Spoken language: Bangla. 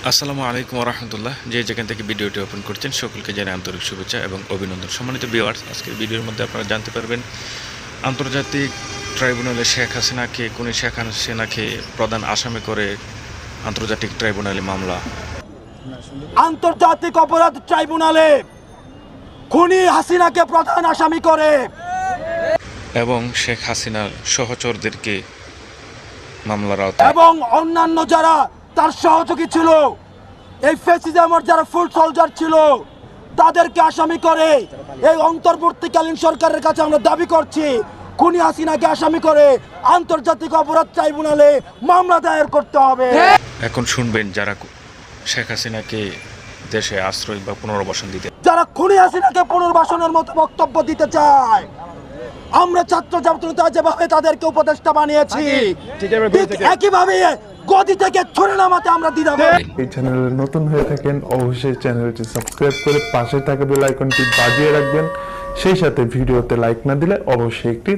আসসালামু আলাইকুম রহমতুল্লাহ। যে যেখান থেকে ভিডিওটি ওপেন করছেন সকলকে জানাই আন্তরিক শুভেচ্ছা এবং অভিনন্দন। সম্মানিত ভিউয়ার্স, আজকের ভিডিওর মধ্যে আপনারা জানতে পারবেন আন্তর্জাতিক ট্রাইব্যুনালে শেখ হাসিনাকে প্রধান আসামি করে আন্তর্জাতিক ট্রাইব্যুনালে মামলা। আন্তর্জাতিক অপরাধ ট্রাইব্যুনালে খুনি হাসিনাকে প্রধান আসামি করে এবং শেখ হাসিনার সহচরদেরকে মামলার আওতায় এবং অন্যান্য যারা তার সহযোগী ছিল, এই ফ্যাসিজমের যারা ফুল সোলজার ছিল, তাদেরকে আসামি করে এই অন্তর্বর্তীকালীন সরকারের কাছে আমরা দাবি করছি খুনি হাসিনাকে আসামি করে আন্তর্জাতিক অপরাধ ট্রাইব্যুনালে মামলা দায়ের করতে হবে। এখন শুনবেন যারা শেখ হাসিনাকে দেশে আশ্রয় বা পুনর্বাসন দিতে, যারা খুনি হাসিনাকে পুনর্বাসনের মতো বক্তব্য দিতে চায়, আমরা ছাত্র জনতা যেভাবে তাদেরকে উপদেষ্টা বানিয়েছি, ঠিক একইভাবে গদি থেকে ছুড়ে নামাতে আমরা দ্বিধা। এই চ্যানেলে নতুন হয়ে থাকেন অবশ্যই চ্যানেলটি সাবস্ক্রাইব করে পাশে থাকা বেল আইকনটি বাজিয়ে রাখবেন। সেই সাথে ভিডিওতে লাইক না দিলে অবশ্যই একটি